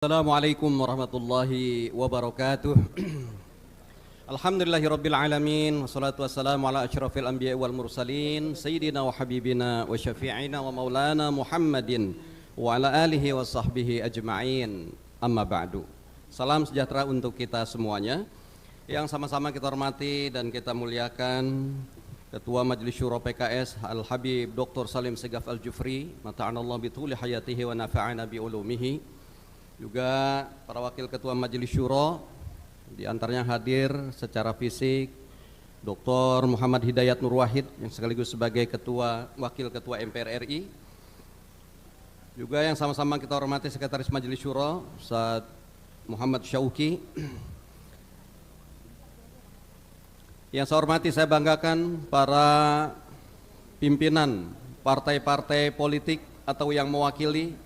Assalamualaikum warahmatullahi wabarakatuh. Alhamdulillahirabbil alamin wassalatu wassalamu ala asyrafil anbiya'i wal mursalin sayyidina wa habibina wa syafi'ina wa maulana Muhammadin wa ala alihi wa sahbihi ajma'in. Amma ba'du. Salam sejahtera untuk kita semuanya yang sama-sama kita hormati dan kita muliakan Ketua Majelis Syuro PKS Al-Habib Dr. Salim Segaf Al-Jufri, mata'anallahu bituli hayatihi wa nafa'ana bi ulumihi. Juga para wakil ketua Majelis Syuro, di antaranya hadir secara fisik Dr. Muhammad Hidayat Nur Wahid yang sekaligus sebagai wakil ketua MPR RI. Juga yang sama-sama kita hormati Sekretaris Majelis Syuro Ustaz Muhammad Syauki. Yang saya hormati, saya banggakan para pimpinan partai-partai politik atau yang mewakili,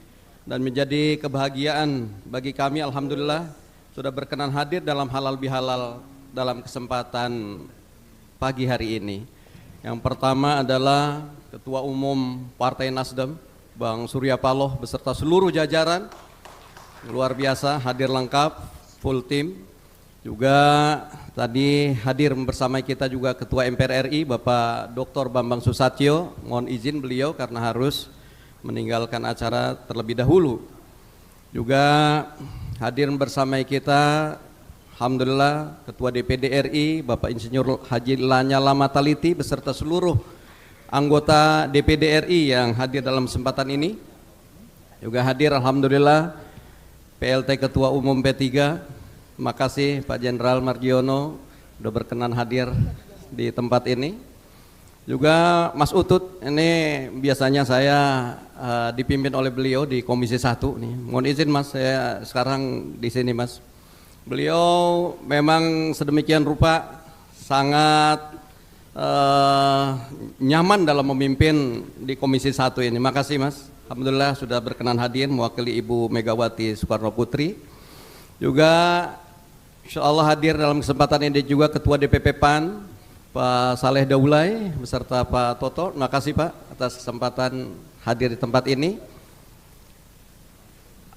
dan menjadi kebahagiaan bagi kami alhamdulillah sudah berkenan hadir dalam halal bihalal dalam kesempatan pagi hari ini. Yang pertama adalah Ketua Umum Partai Nasdem Bang Surya Paloh beserta seluruh jajaran, luar biasa, hadir lengkap, full tim. Juga tadi hadir bersama kita juga Ketua MPR RI Bapak Dr. Bambang Susatyo, mohon izin beliau karena harus meninggalkan acara terlebih dahulu. Juga hadir bersama kita alhamdulillah Ketua DPD RI Bapak Insinyur Haji Lanyala Mataliti beserta seluruh anggota DPD RI yang hadir dalam kesempatan ini. Juga hadir alhamdulillah PLT Ketua Umum P3. Terima kasih Pak Jenderal Margiono sudah berkenan hadir di tempat ini. Juga Mas Utut, ini biasanya saya dipimpin oleh beliau di Komisi 1 nih. Mohon izin Mas, saya sekarang di sini Mas. Beliau memang sedemikian rupa sangat nyaman dalam memimpin di Komisi 1 ini. Makasih Mas. Alhamdulillah sudah berkenan hadir mewakili Ibu Megawati Soekarno Putri. Juga insya Allah hadir dalam kesempatan ini juga Ketua DPP PAN Pak Saleh Daulay beserta Pak Toto. Terima kasih Pak atas kesempatan hadir di tempat ini.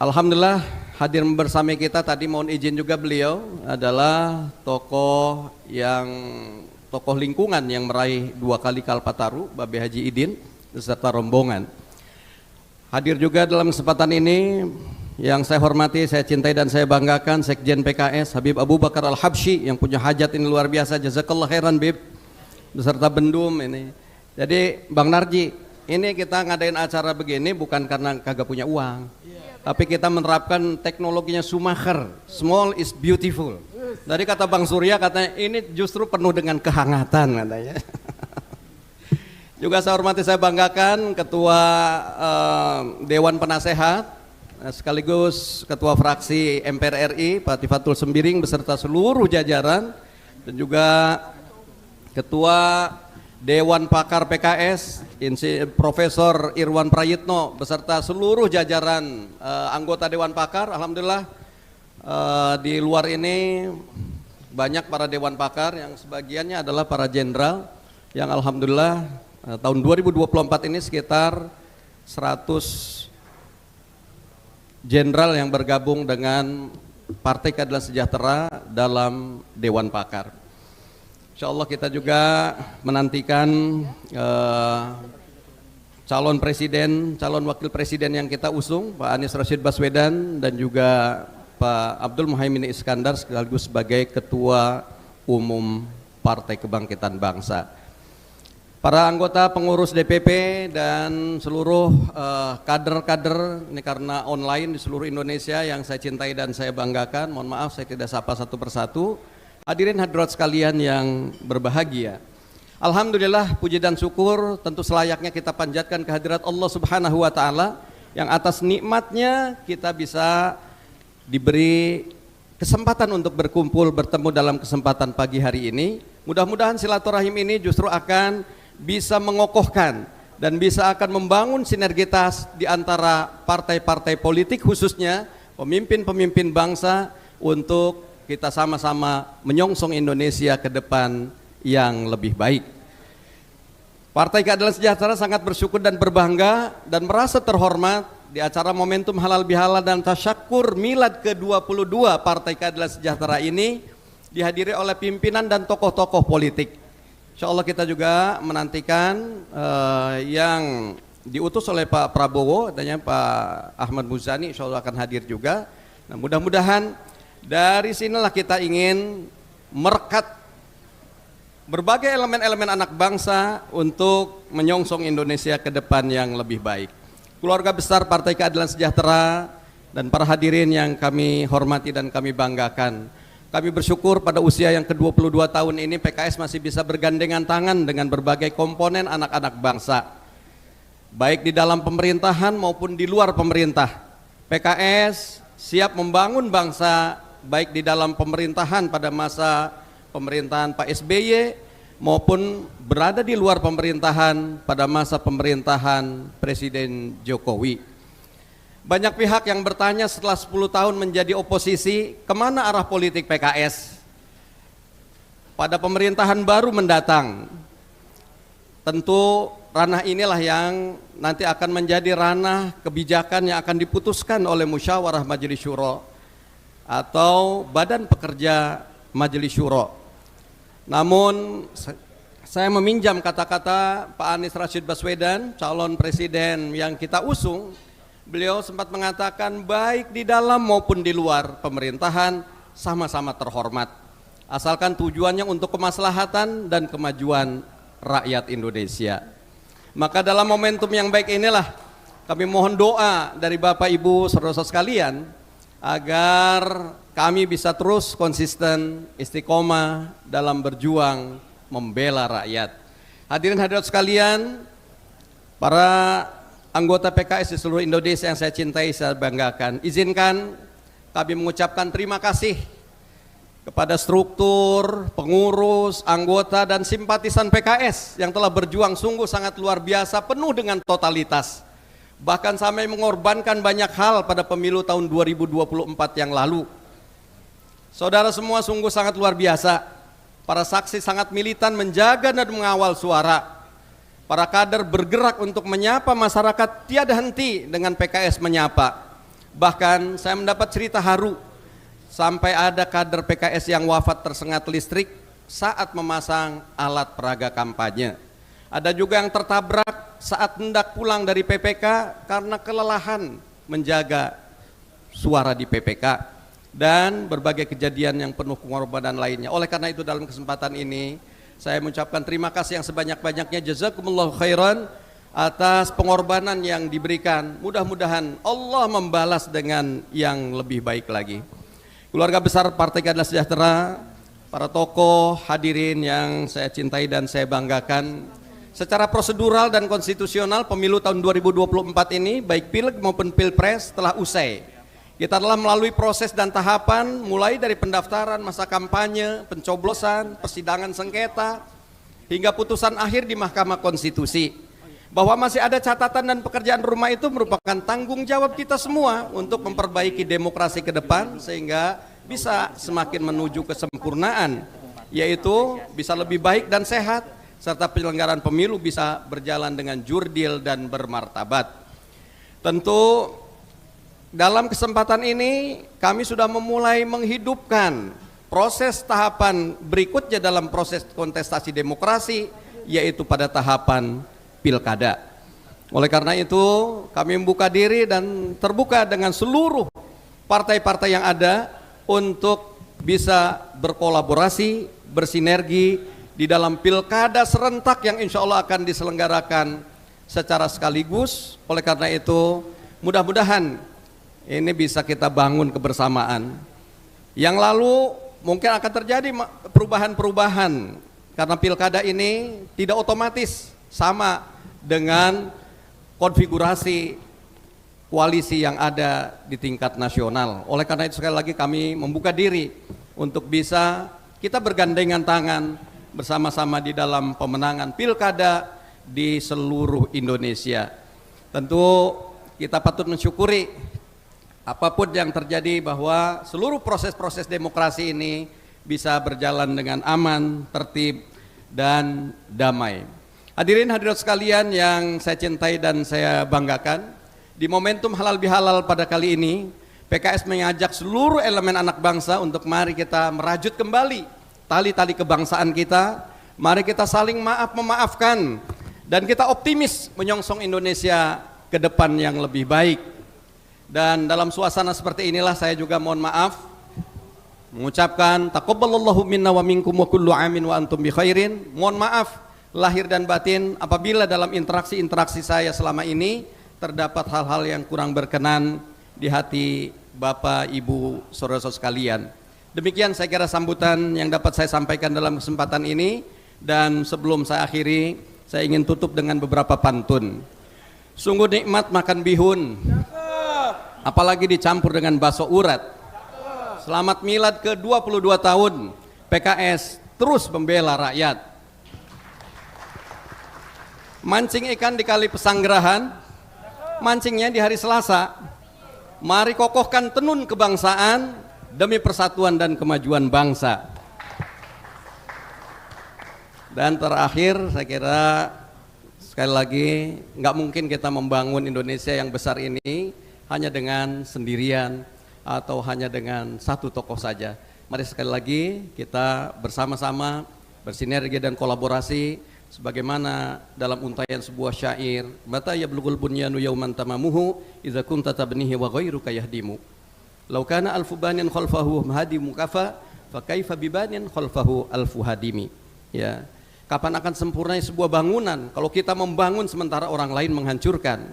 Alhamdulillah hadir bersama kita tadi, mohon izin juga beliau adalah tokoh lingkungan yang meraih 2 kali Kalpataru, Babe Haji Idin beserta rombongan. Hadir juga dalam kesempatan ini yang saya hormati, saya cintai dan saya banggakan Sekjen PKS Habib Abu Bakar Al-Habsyi yang punya hajat ini luar biasa. Jazakallah khairan Bib beserta Bendum ini. Jadi Bang Narji, ini kita ngadain acara begini bukan karena kagak punya uang, tapi kita menerapkan teknologinya Schumacher, small is beautiful. Dari kata Bang Surya katanya ini justru penuh dengan kehangatan katanya. Juga saya hormati, saya banggakan Ketua Dewan Penasehat sekaligus Ketua Fraksi MPR RI Pak Tifatul Sembiring beserta seluruh jajaran, dan juga Ketua Dewan Pakar PKS Profesor Irwan Prayitno beserta seluruh jajaran anggota Dewan Pakar. Alhamdulillah di luar ini banyak para Dewan Pakar yang sebagiannya adalah para jenderal yang alhamdulillah tahun 2024 ini sekitar 100 jenderal yang bergabung dengan Partai Keadilan Sejahtera dalam Dewan Pakar. Insya Allah kita juga menantikan calon presiden, calon wakil presiden yang kita usung, Pak Anies Rashid Baswedan dan juga Pak Abdul Muhaimin Iskandar sekaligus sebagai Ketua Umum Partai Kebangkitan Bangsa. Para anggota pengurus DPP dan seluruh kader-kader, ini karena online di seluruh Indonesia yang saya cintai dan saya banggakan, mohon maaf saya tidak sapa satu persatu. Hadirin hadirat sekalian yang berbahagia, alhamdulillah puji dan syukur tentu selayaknya kita panjatkan kehadirat Allah Subhanahu wa taala yang atas nikmatnya kita bisa diberi kesempatan untuk berkumpul bertemu dalam kesempatan pagi hari ini. Mudah-mudahan silaturahim ini justru akan bisa mengokohkan dan bisa akan membangun sinergitas di antara partai-partai politik, khususnya pemimpin-pemimpin bangsa, untuk kita sama-sama menyongsong Indonesia ke depan yang lebih baik. Partai Keadilan Sejahtera sangat bersyukur dan berbangga dan merasa terhormat di acara momentum halal bihalal dan tasyakur milad ke-22 Partai Keadilan Sejahtera ini dihadiri oleh pimpinan dan tokoh-tokoh politik. Insya Allah kita juga menantikan yang diutus oleh Pak Prabowo, adanya Pak Ahmad Muzani, insya Allah akan hadir juga. Nah, mudah-mudahan dari sinilah kita ingin merekat berbagai elemen-elemen anak bangsa untuk menyongsong Indonesia ke depan yang lebih baik. Keluarga besar Partai Keadilan Sejahtera dan para hadirin yang kami hormati dan kami banggakan, kami bersyukur pada usia yang ke-22 tahun ini PKS masih bisa bergandengan tangan dengan berbagai komponen anak-anak bangsa, baik di dalam pemerintahan maupun di luar pemerintah. PKS siap membangun bangsa baik di dalam pemerintahan pada masa pemerintahan Pak SBY maupun berada di luar pemerintahan pada masa pemerintahan Presiden Jokowi. Banyak pihak yang bertanya setelah 10 tahun menjadi oposisi, kemana arah politik PKS pada pemerintahan baru mendatang. Tentu ranah inilah yang nanti akan menjadi ranah kebijakan yang akan diputuskan oleh Musyawarah Majelis Syuro atau Badan Pekerja Majelis Syuro. Namun saya meminjam kata-kata Pak Anies Rashid Baswedan, calon presiden yang kita usung. Beliau sempat mengatakan baik di dalam maupun di luar pemerintahan sama-sama terhormat, asalkan tujuannya untuk kemaslahatan dan kemajuan rakyat Indonesia. Maka dalam momentum yang baik inilah kami mohon doa dari Bapak Ibu saudara-saudara sekalian agar kami bisa terus konsisten istiqomah dalam berjuang membela rakyat. Hadirin hadirat sekalian, para anggota PKS di seluruh Indonesia yang saya cintai, saya banggakan, izinkan kami mengucapkan terima kasih kepada struktur, pengurus, anggota dan simpatisan PKS yang telah berjuang sungguh sangat luar biasa, penuh dengan totalitas, bahkan sampai mengorbankan banyak hal pada pemilu tahun 2024 yang lalu. Saudara semua sungguh sangat luar biasa, para saksi sangat militan menjaga dan mengawal suara. Para kader bergerak untuk menyapa masyarakat tiada henti dengan PKS menyapa. Bahkan saya mendapat cerita haru sampai ada kader PKS yang wafat tersengat listrik saat memasang alat peraga kampanye. Ada juga yang tertabrak saat hendak pulang dari PPK karena kelelahan menjaga suara di PPK dan berbagai kejadian yang penuh pengorbanan lainnya. Oleh karena itu dalam kesempatan ini saya mengucapkan terima kasih yang sebanyak-banyaknya, jazakumullah khairan atas pengorbanan yang diberikan. Mudah-mudahan Allah membalas dengan yang lebih baik lagi. Keluarga besar Partai Keadilan Sejahtera, para tokoh hadirin yang saya cintai dan saya banggakan, secara prosedural dan konstitusional pemilu tahun 2024 ini baik Pileg maupun Pilpres telah usai. Kita telah melalui proses dan tahapan mulai dari pendaftaran, masa kampanye, pencoblosan, persidangan sengketa, hingga putusan akhir di Mahkamah Konstitusi. Bahwa masih ada catatan dan pekerjaan rumah itu merupakan tanggung jawab kita semua untuk memperbaiki demokrasi ke depan sehingga bisa semakin menuju kesempurnaan, yaitu bisa lebih baik dan sehat, serta penyelenggaraan pemilu bisa berjalan dengan jurdil dan bermartabat. Tentu dalam kesempatan ini kami sudah memulai menghidupkan proses tahapan berikutnya dalam proses kontestasi demokrasi, yaitu pada tahapan pilkada. Oleh karena itu kami membuka diri dan terbuka dengan seluruh partai-partai yang ada untuk bisa berkolaborasi, bersinergi di dalam pilkada serentak yang insya Allah akan diselenggarakan secara sekaligus. Oleh karena itu mudah-mudahan ini bisa kita bangun kebersamaan. Yang lalu mungkin akan terjadi perubahan-perubahan karena pilkada ini tidak otomatis sama dengan konfigurasi koalisi yang ada di tingkat nasional. Oleh karena itu sekali lagi kami membuka diri untuk bisa kita bergandengan tangan bersama-sama di dalam pemenangan pilkada di seluruh Indonesia. Tentu kita patut mensyukuri apapun yang terjadi bahwa seluruh proses-proses demokrasi ini bisa berjalan dengan aman, tertib, dan damai. Hadirin hadirat sekalian yang saya cintai dan saya banggakan, Di momentum halal bihalal pada kali ini, PKS mengajak seluruh elemen anak bangsa untuk mari kita merajut kembali tali-tali kebangsaan kita. Mari kita saling maaf memaafkan dan kita optimis menyongsong Indonesia ke depan yang lebih baik. Dan dalam suasana seperti inilah saya juga mohon maaf mengucapkan taqabbalallahu minna wa minkum wa kullu amin wa antum bi khairin. Mohon maaf lahir dan batin apabila dalam interaksi-interaksi saya selama ini terdapat hal-hal yang kurang berkenan di hati Bapak, Ibu, saudara-saudara sekalian. Demikian saya kira sambutan yang dapat saya sampaikan dalam kesempatan ini, dan sebelum saya akhiri saya ingin tutup dengan beberapa pantun. Sungguh nikmat makan bihun, apalagi dicampur dengan bakso urat. Selamat milad ke 22 tahun PKS terus membela rakyat. Mancing ikan di Kali Pesanggerahan, mancingnya di hari Selasa. Mari kokohkan tenun kebangsaan demi persatuan dan kemajuan bangsa. Dan terakhir saya kira sekali lagi nggak mungkin kita membangun Indonesia yang besar ini hanya dengan sendirian atau hanya dengan satu tokoh saja. Mari sekali lagi kita bersama-sama bersinergi dan kolaborasi sebagaimana dalam untaian sebuah syair, mata yablugul bunyanu yauman tamamuhu idza kunta tabnihi wa ghairuka yahdimu. Law kana alfu banin khalfahu hadimu kafa fa kaifa bibanin khalfahu alfu hadimi. Ya. Kapan akan sempurnanya sebuah bangunan kalau kita membangun sementara orang lain menghancurkan?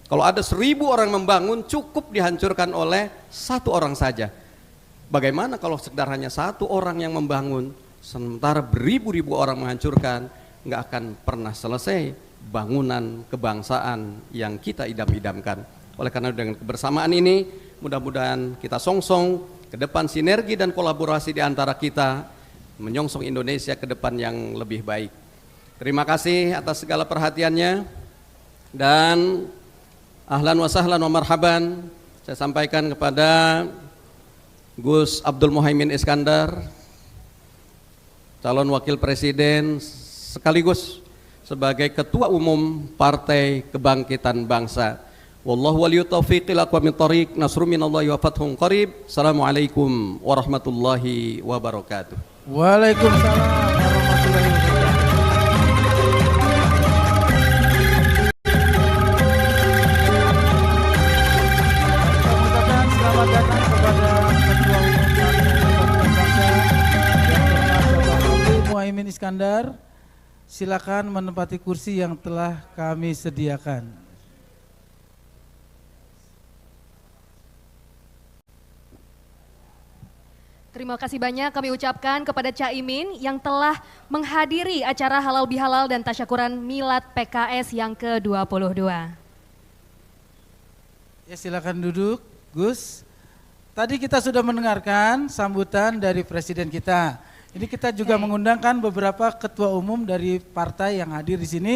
Kalau ada 1000 orang membangun, cukup dihancurkan oleh 1 orang saja. Bagaimana kalau sekedar hanya 1 orang yang membangun, sementara beribu-ribu orang menghancurkan? Nggak akan pernah selesai bangunan kebangsaan yang kita idam-idamkan. Oleh karena dengan kebersamaan ini, mudah-mudahan kita songsong ke depan sinergi dan kolaborasi di antara kita, menyongsong Indonesia ke depan yang lebih baik. Terima kasih atas segala perhatiannya, dan ahlan wa sahlan wa marhaban saya sampaikan kepada Gus Abdul Muhaimin Iskandar, calon wakil presiden sekaligus sebagai ketua umum Partai Kebangkitan Bangsa. Wallahu waliyut taufiqil aqwamit thoriq, nasrun minallahi wa fathun qarib. Assalamualaikum warahmatullahi wabarakatuh. Waalaikumsalam warahmatullahi wabarakatuh. Saya mengucapkan selamat datang kepada Ketua Umum Partai Kebangkitan Bangsa yang terhormat Bapak Abdul Muhaimin Iskandar. Silakan menempati kursi yang telah kami sediakan. Terima kasih banyak kami ucapkan kepada Caimin yang telah menghadiri acara halal bihalal dan tasyakuran milad PKS yang ke-22. Ya, silakan duduk, Gus. Tadi kita sudah mendengarkan sambutan dari presiden kita. Ini kita juga mengundangkan beberapa ketua umum dari partai yang hadir di sini.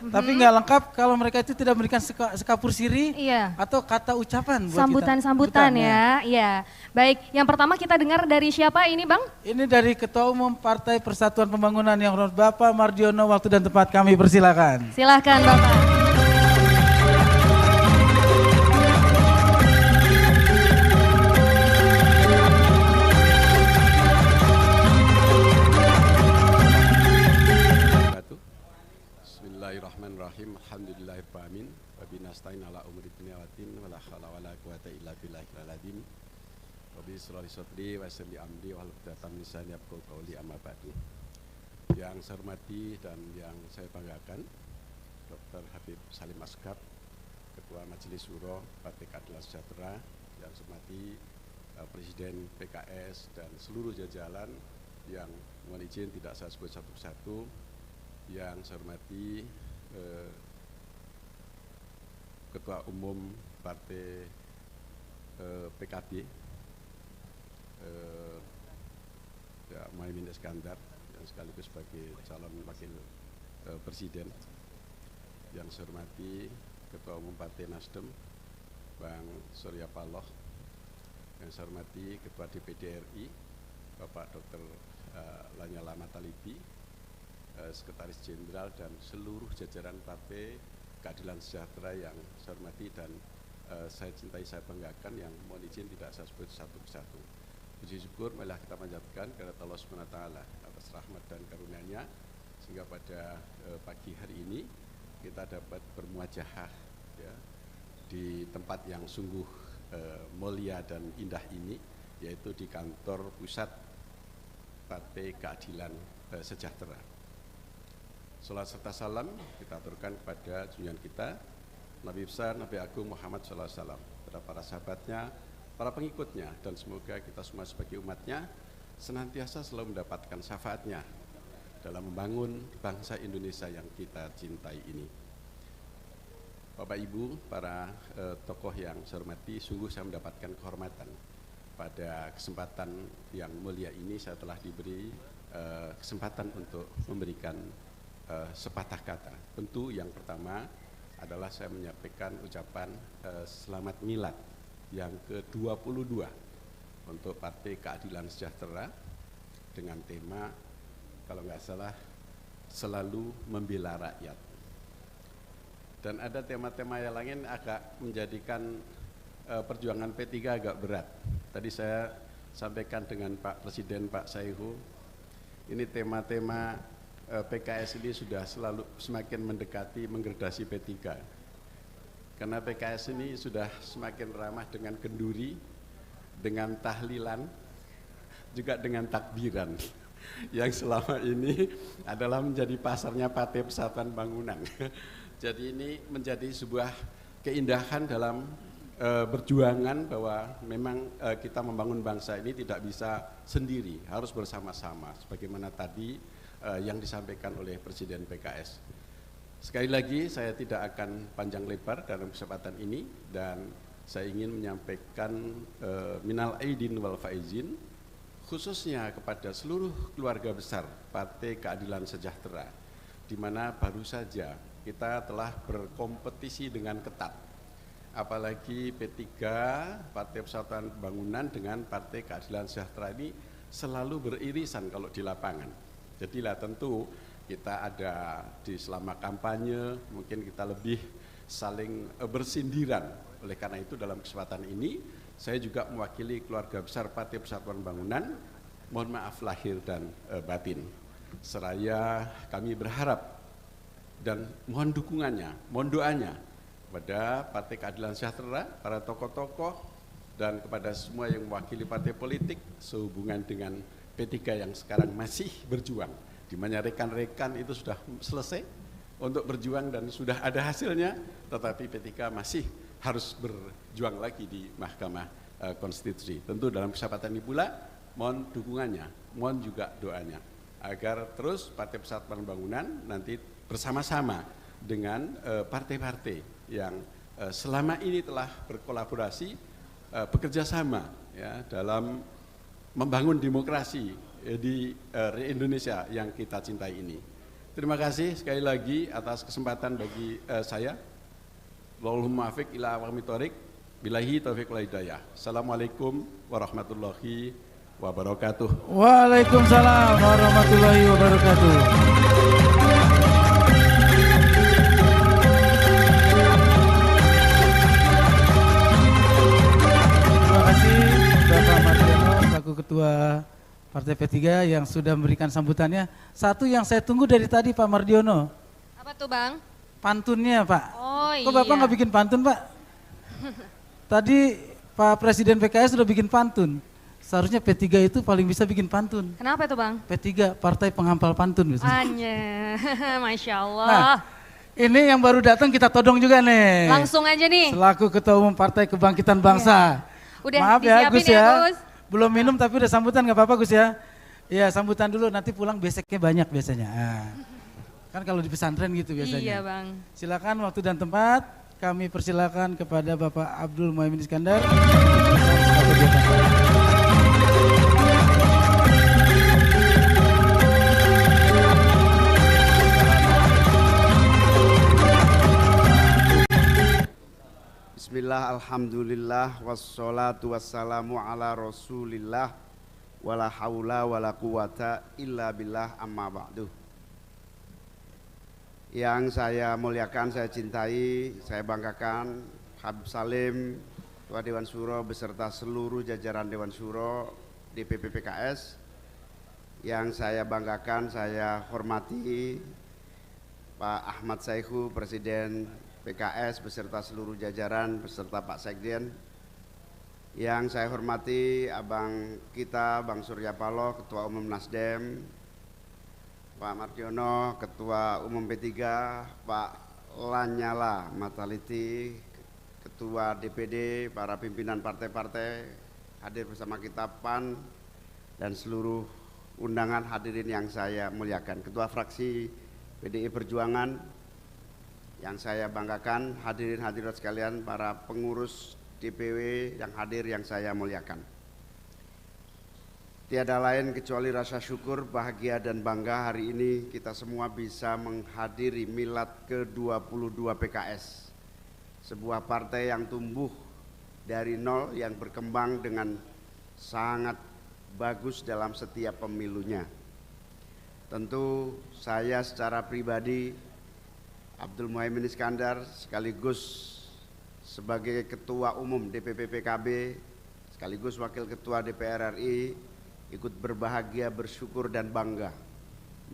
Tapi nggak lengkap kalau mereka itu tidak memberikan sekapur siri atau kata ucapan buat sambutan ya. Iya. Baik, yang pertama kita dengar dari siapa ini, Bang? Ini dari Ketua Umum Partai Persatuan Pembangunan yang hormat Bapak Mardiono. Waktu dan tempat kami persilakan. Silakan, Bapak. Bismillahirrahmanirrahim. Alhamdulillahirrahmanirrahim. Wa binastain ala umri dunia watin wa la khala wa la quwata illa billahi al-azim. Wa bi sirri sadri wa yassir li amri wa hlul 'uqdatam min lisani yafqahu qawli, amma ba'du. Yang saya hormati dan yang saya banggakan, Dr. Habib Salim Asghar, Ketua Majelis Syuro Partai Keadilan Sejahtera. Yang saya hormati Presiden PKS dan seluruh jajaran yang mohon izin tidak saya sebut satu-satu. Yang saya hormati Ketua Umum Partai PKB ya, Muhaimin Iskandar, yang sekaligus sebagai calon wakil presiden. Yang saya hormati Ketua Umum Partai Nasdem Bang Surya Paloh. Yang saya hormati Ketua DPD RI Bapak Dr. Lanyala Mataliti, Sekretaris Jenderal dan seluruh jajaran Partai Keadilan Sejahtera yang saya hormati dan saya cintai, saya banggakan, yang mohon izin tidak saya sebut satu persatu. Puji syukur marilah kita panjatkan kepada Allah SWT atas rahmat dan karunia-Nya, sehingga pada pagi hari ini kita dapat bermuajahah ya, di tempat yang sungguh mulia dan indah ini, yaitu di kantor pusat Partai Keadilan Sejahtera. Salat serta salam kita aturkan kepada junjungan kita Nabi besar, Nabi Agung Muhammad SAW, kepada para sahabatnya, para pengikutnya, dan semoga kita semua sebagai umatnya senantiasa selalu mendapatkan syafaatnya dalam membangun bangsa Indonesia yang kita cintai ini. Bapak Ibu, para tokoh yang saya hormati, sungguh saya mendapatkan kehormatan pada kesempatan yang mulia ini. Saya telah diberi kesempatan untuk memberikan sepatah kata. Tentu yang pertama adalah saya menyampaikan ucapan selamat milad yang ke-22 untuk Partai Keadilan Sejahtera dengan tema, kalau nggak salah, selalu membela rakyat. Dan ada tema-tema yang lain agak menjadikan perjuangan P3 agak berat. Tadi saya sampaikan dengan Pak Presiden, Pak Saihu, ini tema-tema PKS ini sudah selalu semakin mendekati menggradasi P3. Karena PKS ini sudah semakin ramah dengan kenduri, dengan tahlilan, juga dengan takbiran, yang selama ini adalah menjadi pasarnya Partai Persatuan Bangunan. Jadi ini menjadi sebuah keindahan dalam berjuangan, bahwa memang kita membangun bangsa ini tidak bisa sendiri, harus bersama-sama, sebagaimana tadi yang disampaikan oleh Presiden PKS. Sekali lagi saya tidak akan panjang lebar dalam kesempatan ini, dan saya ingin menyampaikan minal aidin wal faizin, khususnya kepada seluruh keluarga besar Partai Keadilan Sejahtera, di mana baru saja kita telah berkompetisi dengan ketat, apalagi P3 Partai Persatuan Bangunan dengan Partai Keadilan Sejahtera ini selalu beririsan kalau di lapangan. Jadilah tentu kita ada di selama kampanye, mungkin kita lebih saling bersindiran. Oleh karena itu dalam kesempatan ini saya juga mewakili keluarga besar Partai Persatuan Bangunan, mohon maaf lahir dan batin. Seraya kami berharap dan mohon dukungannya, mohon doanya kepada Partai Keadilan Sejahtera, para tokoh-tokoh, dan kepada semua yang mewakili partai politik sehubungan dengan P3 yang sekarang masih berjuang, di mana rekan-rekan itu sudah selesai untuk berjuang dan sudah ada hasilnya, tetapi P3 masih harus berjuang lagi di Mahkamah Konstitusi. Tentu dalam kesempatan ini pula mohon dukungannya, mohon juga doanya, agar terus Partai Persatuan Bangunan nanti bersama-sama dengan partai-partai yang selama ini telah berkolaborasi, bekerja sama ya, dalam membangun demokrasi di Indonesia yang kita cintai ini. Terima kasih sekali lagi atas kesempatan bagi saya. Wallahumma muwaffiq ila aqwamit thoriq, billahi taufiq wal hidayah. Assalamualaikum warahmatullahi wabarakatuh. Waalaikumsalam warahmatullahi wabarakatuh. Terima kasih Bapak Mardiono selaku Ketua Partai P3 yang sudah memberikan sambutannya. Satu yang saya tunggu dari tadi Pak Mardiono. Apa tuh Bang? Pantunnya Pak. Oh iya. Kok Bapak nggak bikin pantun Pak? Tadi Pak Presiden PKS sudah bikin pantun. Seharusnya P3 itu paling bisa bikin pantun. Kenapa tuh Bang? P3 Partai Penghafal Pantun. Anya, Masya Allah. Nah, ini yang baru datang kita todong juga nih. Langsung aja nih. Selaku Ketua Umum Partai Kebangkitan Bangsa. Udah Maaf ya disiapin Gus ya. Gus. Belum minum tapi udah sambutan, nggak apa-apa Gus ya. Ya sambutan dulu, nanti pulang beseknya banyak biasanya. Nah, kan kalau di pesantren gitu biasanya. Iya Bang. Silakan waktu dan tempat, kami persilakan kepada Bapak Abdul Muhaimin Iskandar. Bismillah, alhamdulillah, wassalatu wassalamu ala rasulillah, wala hawla wala quwata illa billah, amma ba'du. Yang saya muliakan, saya cintai, saya banggakan, Habib Salim, Ketua Dewan Syuro beserta seluruh jajaran Dewan Syuro DPP PKS. Yang saya banggakan, saya hormati Pak Ahmad Saihu, Presiden PKS beserta seluruh jajaran beserta Pak Sekjen. Yang saya hormati abang kita Bang Surya Paloh, Ketua Umum Nasdem, Pak Mardiono, Ketua Umum P3, Pak Lanyala Mataliti, Ketua DPD, para pimpinan partai-partai hadir bersama kita PAN, dan seluruh undangan hadirin yang saya muliakan. Ketua fraksi PDI Perjuangan yang saya banggakan, hadirin hadirat sekalian, para pengurus DPW yang hadir yang saya muliakan. Tiada lain kecuali rasa syukur, bahagia dan bangga hari ini kita semua bisa menghadiri milad ke-22 PKS. Sebuah partai yang tumbuh dari nol, yang berkembang dengan sangat bagus dalam setiap pemilunya. Tentu saya secara pribadi, Abdul Muhaimin Iskandar, sekaligus sebagai Ketua Umum DPP PKB, sekaligus Wakil Ketua DPR RI, ikut berbahagia, bersyukur dan bangga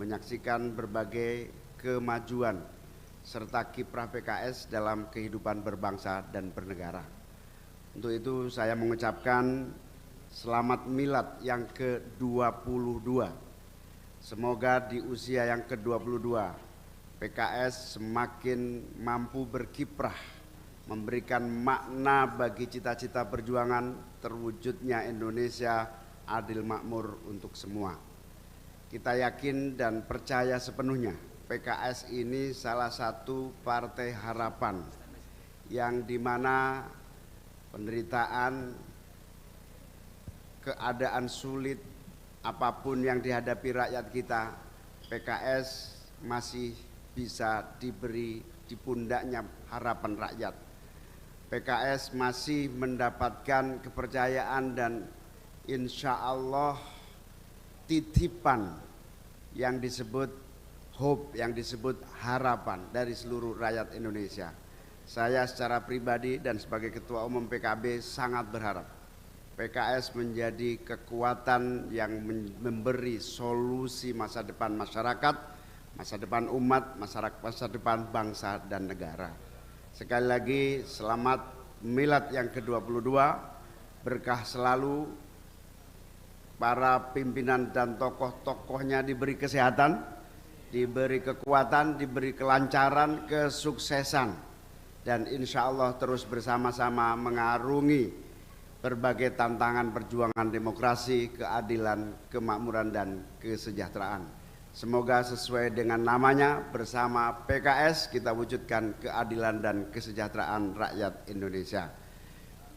menyaksikan berbagai kemajuan serta kiprah PKS dalam kehidupan berbangsa dan bernegara. Untuk itu saya mengucapkan selamat milad yang ke-22. Semoga di usia yang ke-22 PKS semakin mampu berkiprah, memberikan makna bagi cita-cita perjuangan terwujudnya Indonesia adil makmur untuk semua. Kita yakin dan percaya sepenuhnya PKS ini salah satu partai harapan yang dimana penderitaan, keadaan sulit apapun yang dihadapi rakyat kita, PKS masih bisa diberi di pundaknya harapan rakyat. PKS masih mendapatkan kepercayaan dan insya Allah titipan yang disebut hope, yang disebut harapan dari seluruh rakyat Indonesia. Saya secara pribadi dan sebagai Ketua Umum PKB sangat berharap PKS menjadi kekuatan yang memberi solusi masa depan masyarakat, masa depan umat, masa depan bangsa dan negara. Sekali lagi selamat milad yang ke-22, berkah selalu, para pimpinan dan tokoh-tokohnya diberi kesehatan, diberi kekuatan, diberi kelancaran, kesuksesan, dan insya Allah terus bersama-sama mengarungi berbagai tantangan perjuangan demokrasi, keadilan, kemakmuran, dan kesejahteraan. Semoga sesuai dengan namanya, bersama PKS kita wujudkan keadilan dan kesejahteraan rakyat Indonesia.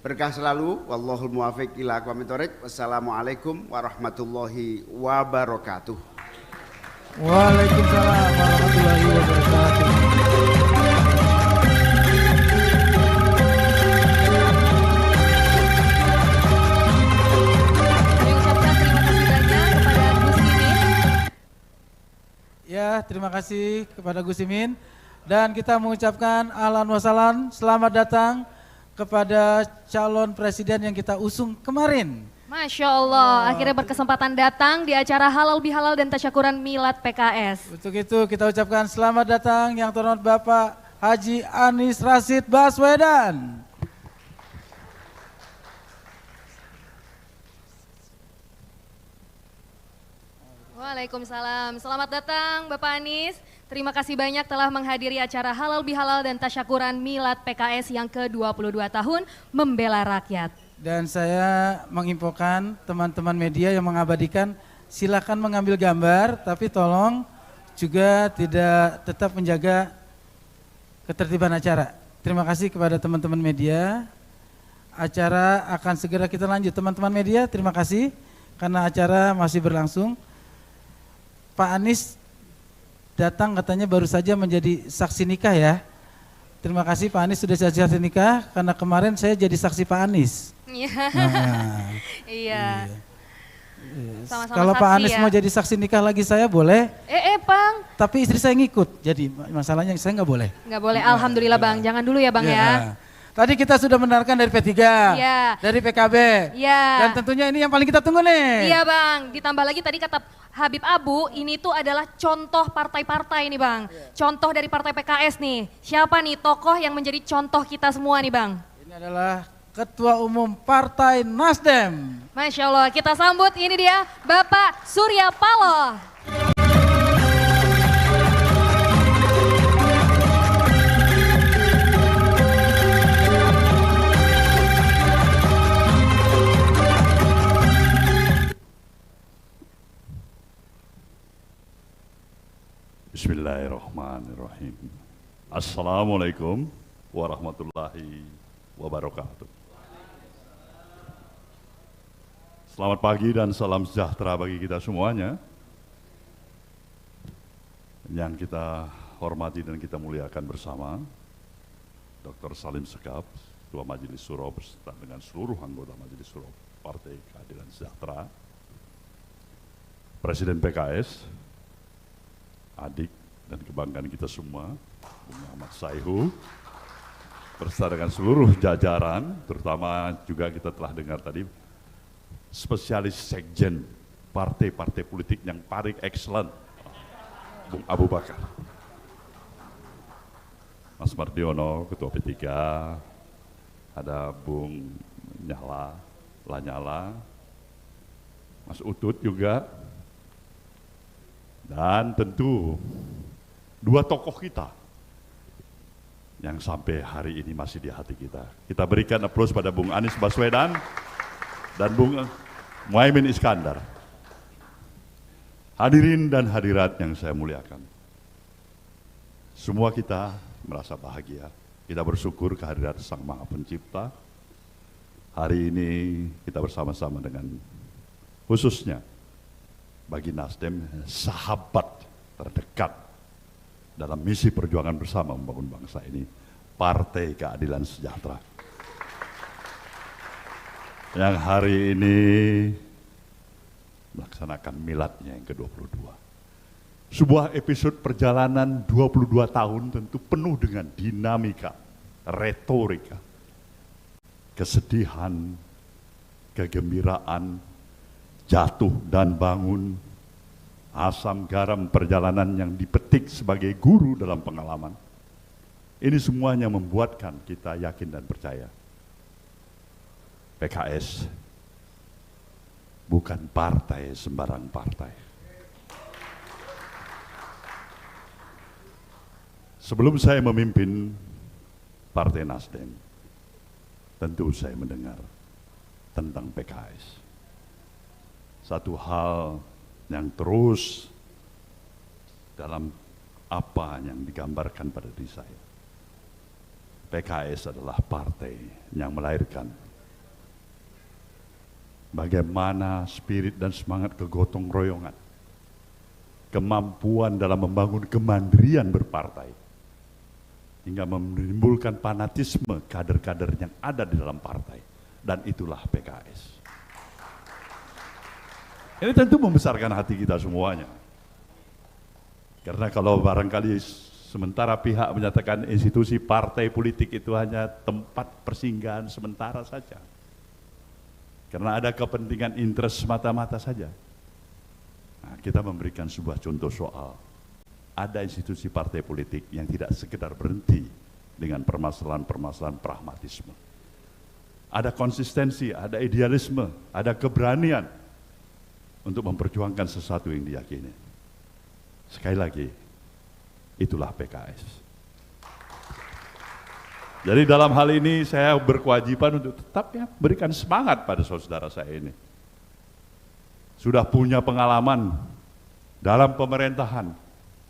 Berkah selalu, wallahul muwafiq ila aqwamit thoriq. Wassalamualaikum warahmatullahi wabarakatuh. Waalaikumsalam warahmatullahi wabarakatuh. Ya, terima kasih kepada Gus Imin, dan kita mengucapkan ahlan wa sahlan, selamat datang kepada calon presiden yang kita usung kemarin. Masya Allah, akhirnya berkesempatan datang di acara halal bihalal dan tasyakuran milad PKS. Untuk itu kita ucapkan selamat datang yang terhormat Bapak Haji Anies Rashid Baswedan. Waalaikumsalam, selamat datang Bapak Anies. Terima kasih banyak telah menghadiri acara halal bihalal dan tasyakuran milad PKS yang ke-22 tahun membela rakyat. Dan saya menginfokan teman-teman media yang mengabadikan, silakan mengambil gambar, tapi tolong juga tetap menjaga ketertiban acara. Terima kasih kepada teman-teman media. Acara akan segera kita lanjut. Teman-teman media, terima kasih karena acara masih berlangsung. Pak Anies datang katanya baru saja menjadi saksi nikah ya. Terima kasih Pak Anies sudah jadi saksi nikah, karena kemarin saya jadi saksi Pak Anies. Iya. Sama-sama kalau saksi Pak Anies ya. mau jadi saksi nikah lagi saya boleh. Bang. Tapi istri saya ngikut, jadi masalahnya saya nggak boleh. Nggak boleh, alhamdulillah Bang. Jangan dulu ya Bang ya. Tadi kita sudah mendengarkan dari P3, Iya. dari PKB, Iya. dan tentunya ini yang paling kita tunggu nih. Iya Bang, ditambah lagi tadi kata Habib Abu, ini tuh adalah contoh partai-partai nih Bang. Contoh dari partai PKS nih. Siapa nih tokoh yang menjadi contoh kita semua nih Bang? Ini adalah Ketua Umum Partai Nasdem. Masya Allah, kita sambut ini dia Bapak Surya Paloh. Bismillahirrahmanirrahim. Assalamualaikum warahmatullahi wabarakatuh. Selamat pagi dan salam sejahtera bagi kita semuanya. Yang kita hormati dan kita muliakan bersama Dr. Salim Segaf, Ketua Majelis Syuro beserta dengan seluruh anggota Majelis Syuro Partai Keadilan Sejahtera, Presiden PKS, adik dan kebanggaan kita semua, Bung Ahmad Saihu, beserta dengan seluruh jajaran, terutama juga kita telah dengar tadi, spesialis sekjen partai-partai politik yang paling excellent, Bung Abu Bakar. Mas Mardiono, Ketua P3, ada Bung Lanyala, Mas Utut juga, dan tentu dua tokoh kita yang sampai hari ini masih di hati kita. Kita berikan aplaus pada Bung Anies Baswedan dan Bung Muhaimin Iskandar. Hadirin dan hadirat yang saya muliakan, semua kita merasa bahagia. Kita bersyukur kehadiran Sang Maha Pencipta. Hari ini kita bersama-sama dengan khususnya bagi Nasdem, sahabat terdekat dalam misi perjuangan bersama membangun bangsa ini, Partai Keadilan Sejahtera. Yang hari ini melaksanakan miladnya yang ke-22. Sebuah episode perjalanan 22 tahun tentu penuh dengan dinamika, retorika, kesedihan, kegembiraan, jatuh dan bangun, asam garam perjalanan yang dipetik sebagai guru dalam pengalaman. Ini semuanya membuatkan kita yakin dan percaya. PKS bukan partai sembarang partai. Sebelum saya memimpin Partai Nasdem, tentu saya mendengar tentang PKS. Satu hal yang terus dalam apa yang digambarkan pada diri saya. PKS adalah partai yang melahirkan bagaimana spirit dan semangat kegotong royongan, kemampuan dalam membangun kemandirian berpartai, hingga menimbulkan fanatisme kader-kader yang ada di dalam partai, dan itulah PKS. Ini tentu membesarkan hati kita semuanya. Karena kalau barangkali sementara pihak menyatakan institusi partai politik itu hanya tempat persinggahan sementara saja, karena ada kepentingan interest semata-mata saja. Nah, kita memberikan sebuah contoh soal ada institusi partai politik yang tidak sekedar berhenti dengan permasalahan-permasalahan pragmatisme. Ada konsistensi, ada idealisme, ada keberanian untuk memperjuangkan sesuatu yang diyakini. Sekali lagi, itulah PKS. Jadi dalam hal ini saya berkewajiban untuk tetap berikan semangat pada saudara saya ini. Sudah punya pengalaman dalam pemerintahan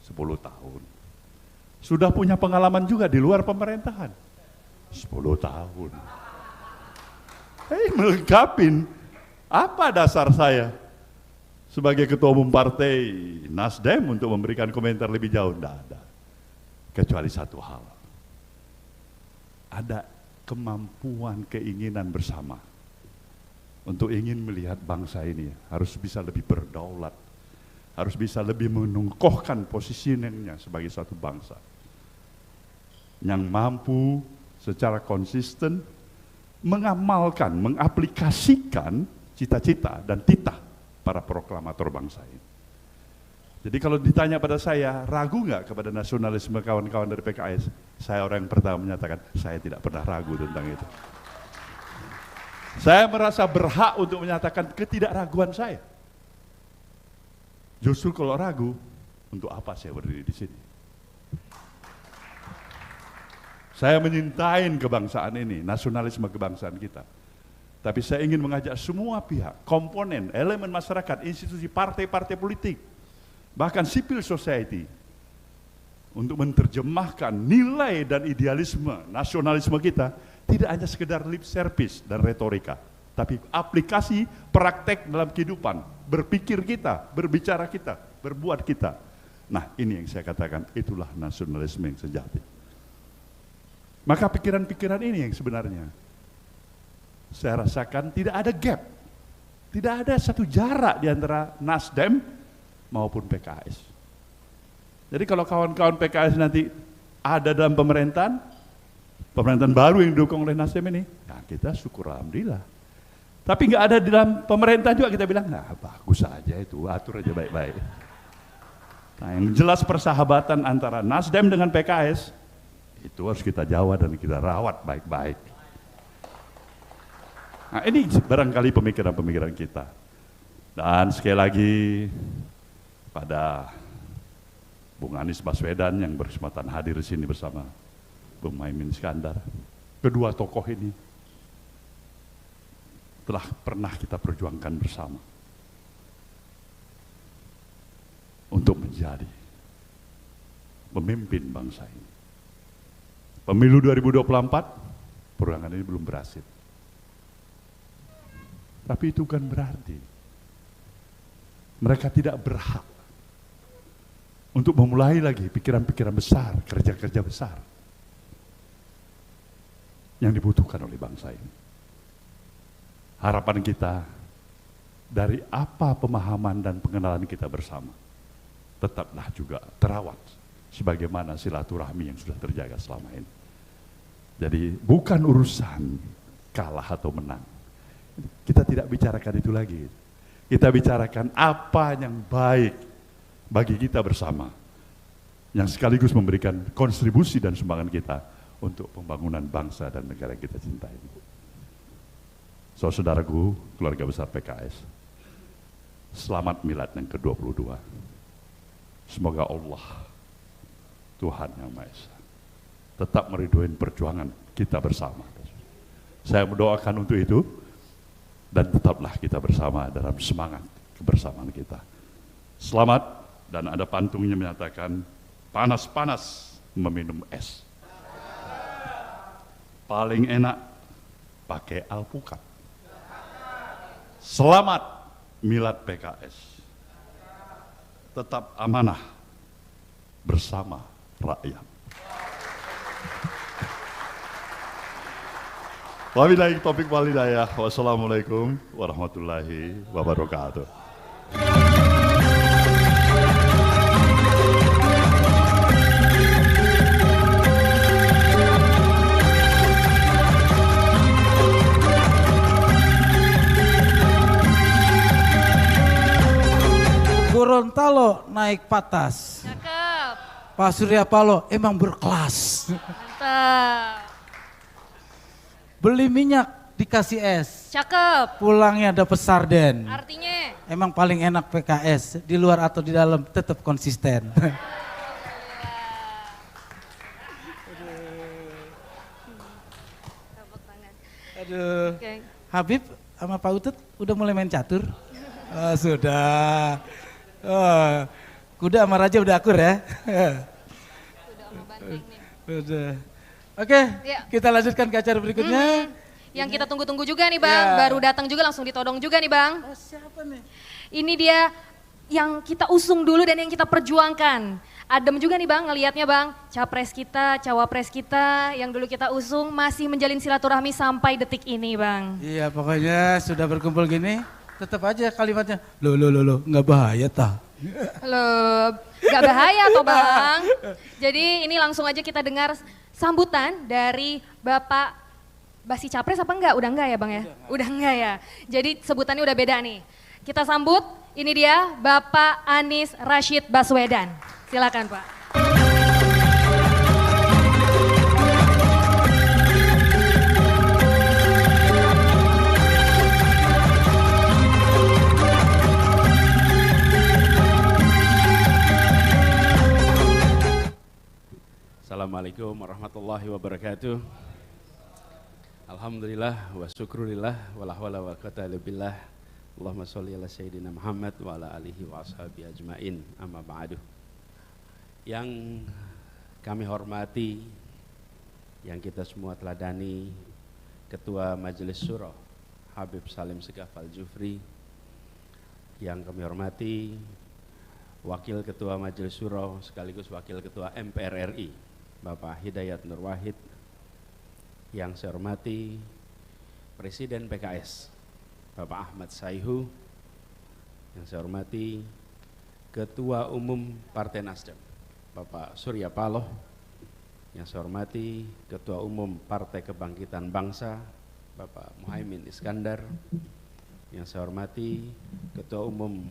10 tahun. Sudah punya pengalaman juga di luar pemerintahan 10 tahun. Melengkapi apa dasar saya sebagai ketua umum partai Nasdem untuk memberikan komentar lebih jauh? Tidak ada. Kecuali satu hal. Ada kemampuan, keinginan bersama untuk ingin melihat bangsa ini harus bisa lebih berdaulat, harus bisa lebih menungkohkan posisinya sebagai satu bangsa yang mampu secara konsisten mengamalkan, mengaplikasikan cita-cita dan titah para proklamator bangsa ini. Jadi kalau ditanya pada saya, ragu nggak kepada nasionalisme kawan-kawan dari PKS? Saya orang yang pertama menyatakan, saya tidak pernah ragu tentang itu. Saya merasa berhak untuk menyatakan ketidakraguan saya. Justru kalau ragu, untuk apa saya berdiri di sini? Saya menyintai kebangsaan ini, nasionalisme kebangsaan kita. Tapi saya ingin mengajak semua pihak, komponen, elemen masyarakat, institusi, partai-partai politik, bahkan civil society, untuk menerjemahkan nilai dan idealisme nasionalisme kita, tidak hanya sekedar lip service dan retorika, tapi aplikasi praktek dalam kehidupan, berpikir kita, berbicara kita, berbuat kita. Nah, ini yang saya katakan, itulah nasionalisme yang sejati. Maka pikiran-pikiran ini yang sebenarnya saya rasakan tidak ada gap, tidak ada satu jarak di antara Nasdem maupun PKS. Jadi kalau kawan-kawan PKS nanti ada dalam pemerintahan baru yang didukung oleh Nasdem ini, ya kita syukur alhamdulillah. Tapi nggak ada di dalam pemerintahan juga kita bilang, nah bagus aja itu, atur aja baik-baik. Nah yang jelas persahabatan antara Nasdem dengan PKS, itu harus kita jawab dan kita rawat baik-baik. Nah ini barangkali pemikiran-pemikiran kita. Dan sekali lagi pada Bung Anies Baswedan yang berkesempatan hadir di sini bersama Bung Muhaimin Iskandar. Kedua tokoh ini telah pernah kita perjuangkan bersama untuk menjadi pemimpin bangsa ini. Pemilu 2024, perjuangan ini belum berhasil. Tapi itu kan berarti mereka tidak berhak untuk memulai lagi pikiran-pikiran besar, kerja-kerja besar yang dibutuhkan oleh bangsa ini. Harapan kita dari apa pemahaman dan pengenalan kita bersama, tetaplah juga terawat sebagaimana silaturahmi yang sudah terjaga selama ini. Jadi bukan urusan kalah atau menang. Kita tidak bicarakan itu lagi. Kita bicarakan apa yang baik bagi kita bersama, yang sekaligus memberikan kontribusi dan sumbangan kita untuk pembangunan bangsa dan negara yang kita cintai. Saudaraku, keluarga besar PKS, selamat milad yang ke-22. Semoga Allah, Tuhan Yang Maha Esa, tetap meriduin perjuangan kita bersama. Saya mendoakan untuk itu, dan tetaplah kita bersama dalam semangat kebersamaan kita. Selamat, dan ada pantungnya menyatakan, panas-panas meminum es. Paling enak pakai alpukat. Selamat milad PKS. Tetap amanah bersama rakyat. Wabillahi taufiq wal hidayah. Wassalamualaikum warahmatullahi wabarakatuh. Gorontalo naik patas. Cakep. Pak Surya Paloh emang berkelas. Mantap. Beli minyak dikasih es. Cakep. Pulangnya dapat sarden. Artinya Emang paling enak PKS, di luar atau di dalam tetap konsisten. Aduh. Oke. Habib sama Pak Utut udah mulai main catur? Oh, sudah. Oh, kuda sama raja udah akur ya? Sudah Om Banding nih. Udah. Oke, Ya. kita lanjutkan ke acara berikutnya. Yang kita tunggu-tunggu juga nih Bang, Ya. baru datang juga langsung ditodong juga nih Bang. Oh, siapa nih? Ini dia yang kita usung dulu dan yang kita perjuangkan. Adem juga nih Bang ngelihatnya Bang, capres kita, cawapres kita yang dulu kita usung masih menjalin silaturahmi sampai detik ini Bang. Iya, pokoknya sudah berkumpul gini, tetap aja kalimatnya, lo, nggak bahaya tah. Loh, gak bahaya toh Bang. Jadi ini langsung aja kita dengar sambutan dari Bapak Basi Capres apa enggak? Udah enggak ya Bang ya? Udah enggak ya. Jadi sebutannya udah beda nih. Kita sambut, ini dia Bapak Anies Rashid Baswedan. Silakan Pak. Assalamualaikum warahmatullahi wabarakatuh. Alhamdulillah wa syukurillah wa la hawla wa quwwata illa billah. Allahumma sholli ala sayyidina Muhammad wa ala alihi wa ashabihi ajmain. Amma ba'du. Yang kami hormati, yang kita semua teladani, Ketua Majelis Syuro Habib Salim Segaf Al-Jufri. Yang kami hormati Wakil Ketua Majelis Syuro sekaligus Wakil Ketua MPR RI Bapak Hidayat Nur Wahid. Yang saya hormati Presiden PKS Bapak Ahmad Sayhu. Yang saya hormati Ketua Umum Partai Nasdem Bapak Surya Paloh. Yang saya hormati Ketua Umum Partai Kebangkitan Bangsa Bapak Muhaimin Iskandar. Yang saya hormati Ketua Umum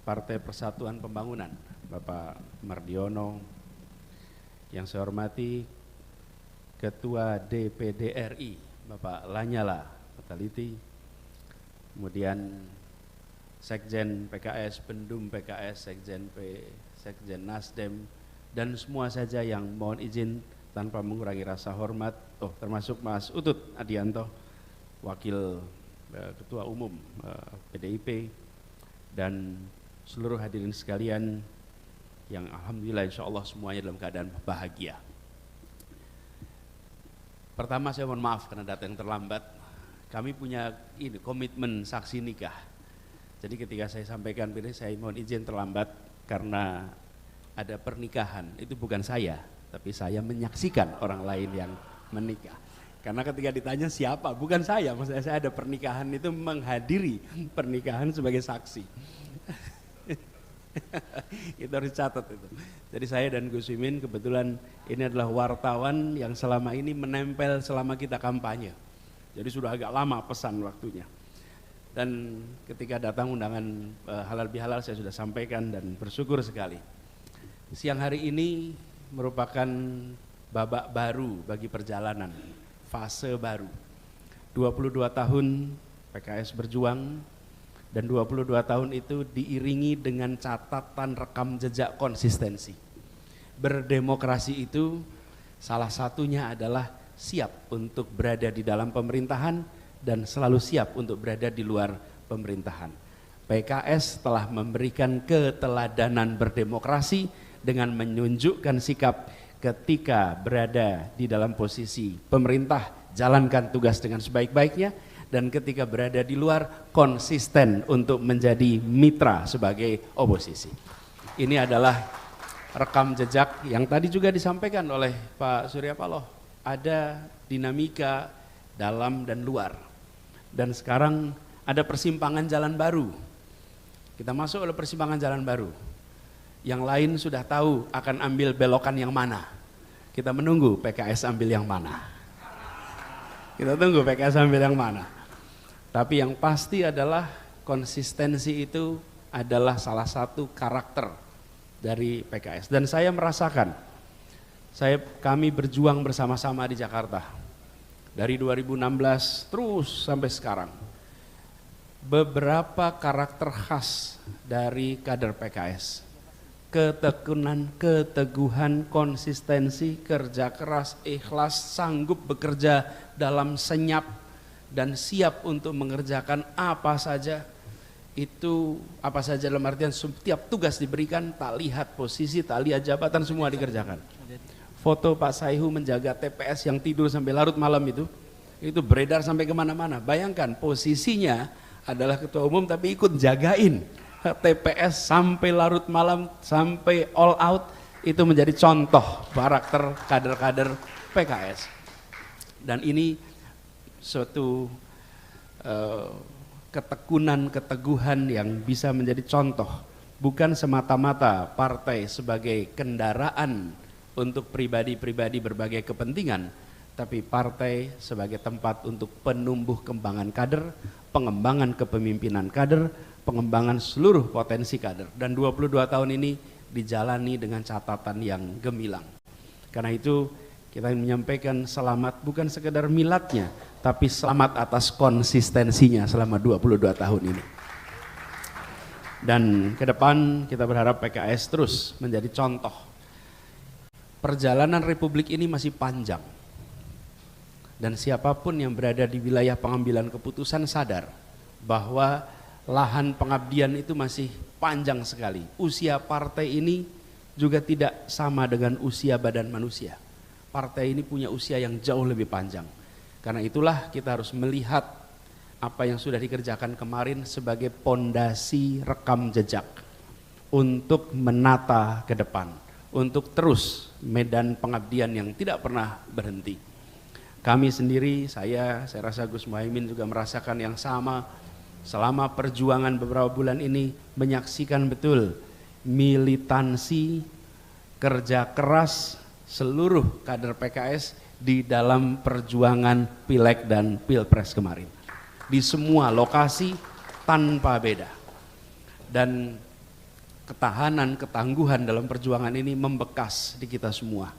Partai Persatuan Pembangunan Bapak Mardiono. Yang saya hormati Ketua DPD RI Bapak Lanyala Mataliti. Kemudian Sekjen PKS, Pendum PKS, Sekjen Nasdem, dan semua saja yang mohon izin tanpa mengurangi rasa hormat, termasuk Mas Utut Adianto, Wakil Ketua Umum PDIP, dan seluruh hadirin sekalian yang alhamdulillah insya Allah semuanya dalam keadaan bahagia. Pertama saya mohon maaf karena datang terlambat. Kami punya ini komitmen saksi nikah. Jadi ketika saya sampaikan ini saya mohon izin terlambat karena ada pernikahan. Itu bukan saya, tapi saya menyaksikan orang lain yang menikah. Karena ketika ditanya siapa, bukan saya, maksudnya saya ada pernikahan itu menghadiri pernikahan sebagai saksi. Itu harus catat itu. Jadi saya dan Gus Imin kebetulan ini adalah wartawan yang selama ini menempel selama kita kampanye. Jadi sudah agak lama pesan waktunya. Dan ketika datang undangan halal bihalal saya sudah sampaikan dan bersyukur sekali. Siang hari ini merupakan babak baru bagi perjalanan, fase baru. 22 tahun PKS berjuang, dan 22 tahun itu diiringi dengan catatan rekam jejak konsistensi. Berdemokrasi itu salah satunya adalah siap untuk berada di dalam pemerintahan dan selalu siap untuk berada di luar pemerintahan. PKS telah memberikan keteladanan berdemokrasi dengan menunjukkan sikap ketika berada di dalam posisi pemerintah, jalankan tugas dengan sebaik-baiknya, dan ketika berada di luar konsisten untuk menjadi mitra sebagai oposisi. Ini adalah rekam jejak yang tadi juga disampaikan oleh Pak Surya Paloh. Ada dinamika dalam dan luar. Dan sekarang ada persimpangan jalan baru. Kita masuk oleh persimpangan jalan baru. Yang lain sudah tahu akan ambil belokan yang mana. Kita menunggu PKS ambil yang mana. Kita tunggu PKS ambil yang mana. Tapi yang pasti adalah konsistensi itu adalah salah satu karakter dari PKS. Dan saya merasakan, kami berjuang bersama-sama di Jakarta. Dari 2016 terus sampai sekarang. Beberapa karakter khas dari kader PKS. Ketekunan, keteguhan, konsistensi, kerja keras, ikhlas, sanggup bekerja dalam senyap, dan siap untuk mengerjakan apa saja. Itu apa saja dalam artian setiap tugas diberikan, tak lihat posisi, tak lihat jabatan, semua dikerjakan. Foto Pak Sayhu menjaga TPS yang tidur sampai larut malam itu beredar sampai kemana-mana. Bayangkan posisinya adalah ketua umum tapi ikut jagain TPS sampai larut malam, sampai all out. Itu menjadi contoh karakter kader-kader PKS. Dan ini suatu ketekunan, keteguhan yang bisa menjadi contoh. Bukan semata-mata partai sebagai kendaraan untuk pribadi-pribadi berbagai kepentingan, tapi partai sebagai tempat untuk penumbuh kembangan kader, pengembangan kepemimpinan kader, pengembangan seluruh potensi kader. Dan 22 tahun ini dijalani dengan catatan yang gemilang. Karena itu kita menyampaikan selamat bukan sekedar miladnya, tapi selamat atas konsistensinya selama 22 tahun ini. Dan ke depan kita berharap PKS terus menjadi contoh. Perjalanan Republik ini masih panjang. Dan siapapun yang berada di wilayah pengambilan keputusan sadar bahwa lahan pengabdian itu masih panjang sekali. Usia partai ini juga tidak sama dengan usia badan manusia. Partai ini punya usia yang jauh lebih panjang. Karena itulah kita harus melihat apa yang sudah dikerjakan kemarin sebagai pondasi rekam jejak untuk menata ke depan, untuk terus medan pengabdian yang tidak pernah berhenti. Kami sendiri, saya rasa Gus Muhaimin juga merasakan yang sama. Selama perjuangan beberapa bulan ini menyaksikan betul militansi, kerja keras seluruh kader PKS di dalam perjuangan Pileg dan Pilpres kemarin. Di semua lokasi tanpa beda. Dan ketahanan, ketangguhan dalam perjuangan ini membekas di kita semua.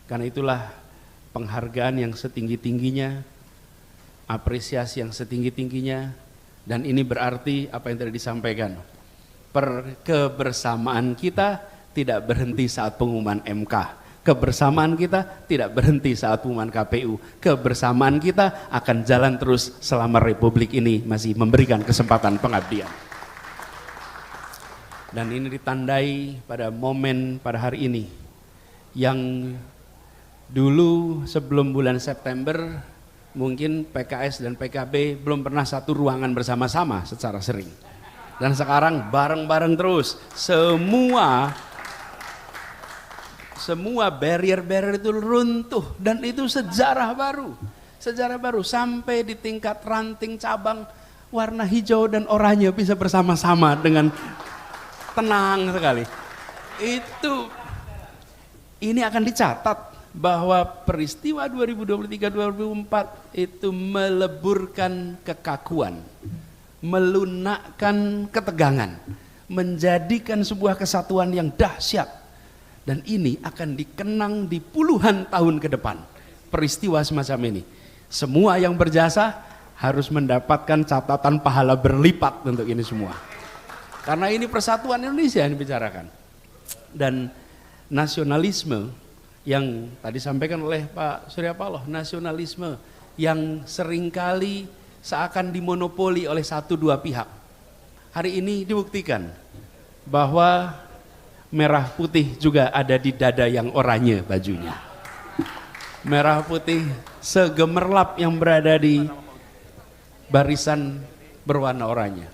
Karena itulah penghargaan yang setinggi-tingginya, apresiasi yang setinggi-tingginya, dan ini berarti apa yang tadi disampaikan, kebersamaan kita tidak berhenti saat pengumuman MK, kebersamaan kita tidak berhenti saat pengumuman KPU, kebersamaan kita akan jalan terus selama Republik ini masih memberikan kesempatan pengabdian. Dan ini ditandai pada momen pada hari ini yang dulu sebelum bulan September mungkin PKS dan PKB belum pernah satu ruangan bersama-sama secara sering. Dan sekarang bareng-bareng terus, semua barrier-barrier itu runtuh, dan itu sejarah baru sampai di tingkat ranting cabang warna hijau dan oranye bisa bersama-sama dengan tenang sekali. Ini akan dicatat bahwa peristiwa 2023-2024 itu meleburkan kekakuan, melunakkan ketegangan, menjadikan sebuah kesatuan yang dahsyat, dan ini akan dikenang di puluhan tahun ke depan. Peristiwa semacam ini, semua yang berjasa harus mendapatkan catatan pahala berlipat untuk ini semua, karena ini persatuan Indonesia yang dibicarakan. Dan nasionalisme yang tadi sampaikan oleh Pak Surya Paloh, nasionalisme yang seringkali seakan dimonopoli oleh satu dua pihak, hari ini dibuktikan bahwa merah putih juga ada di dada yang oranye bajunya. Merah putih segemerlap yang berada di barisan berwarna oranye.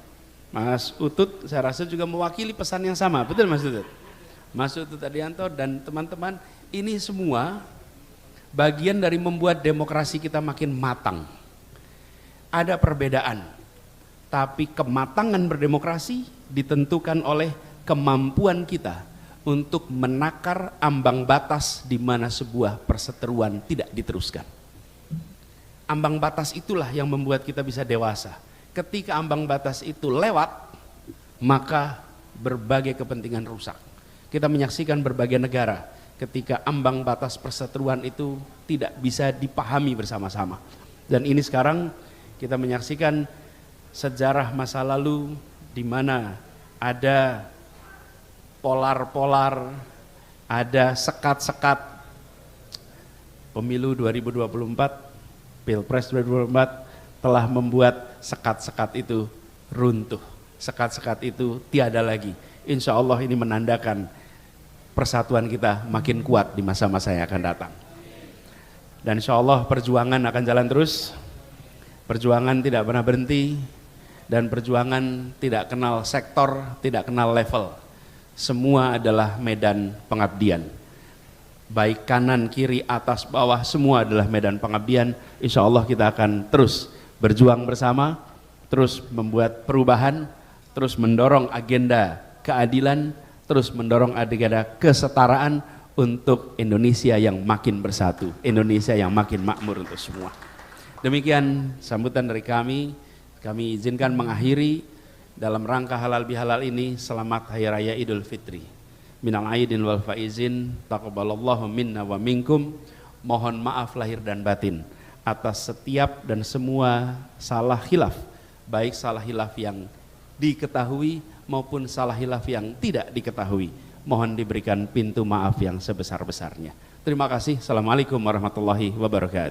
Mas Utut saya rasa juga mewakili pesan yang sama, betul Mas Utut? Mas Utut Adianto dan teman-teman, ini semua bagian dari membuat demokrasi kita makin matang. Ada perbedaan, tapi kematangan berdemokrasi ditentukan oleh kemampuan kita untuk menakar ambang batas di mana sebuah perseteruan tidak diteruskan. Ambang batas itulah yang membuat kita bisa dewasa. Ketika ambang batas itu lewat, maka berbagai kepentingan rusak. Kita menyaksikan berbagai negara ketika ambang batas perseteruan itu tidak bisa dipahami bersama-sama. Dan ini sekarang kita menyaksikan sejarah masa lalu di mana ada polar-polar, ada sekat-sekat. Pemilu 2024, Pilpres 2024 telah membuat sekat-sekat itu runtuh. Sekat-sekat itu tiada lagi. Insya Allah ini menandakan persatuan kita makin kuat di masa-masa yang akan datang. Dan insya Allah perjuangan akan jalan terus. Perjuangan tidak pernah berhenti, dan perjuangan tidak kenal sektor, tidak kenal level. Semua adalah medan pengabdian. Baik kanan, kiri, atas, bawah, semua adalah medan pengabdian. Insya Allah kita akan terus berjuang bersama, terus membuat perubahan, terus mendorong agenda keadilan, terus mendorong agenda kesetaraan untuk Indonesia yang makin bersatu, Indonesia yang makin makmur untuk semua. Demikian sambutan dari kami izinkan mengakhiri dalam rangka halal bihalal ini. Selamat Hari Raya Idul Fitri. Minal aidin wal faizin, taqabbalallahu minna wa minkum. Mohon maaf lahir dan batin atas setiap dan semua salah khilaf, baik salah khilaf yang diketahui maupun salah khilaf yang tidak diketahui. Mohon diberikan pintu maaf yang sebesar-besarnya. Terima kasih. Assalamualaikum warahmatullahi wabarakatuh.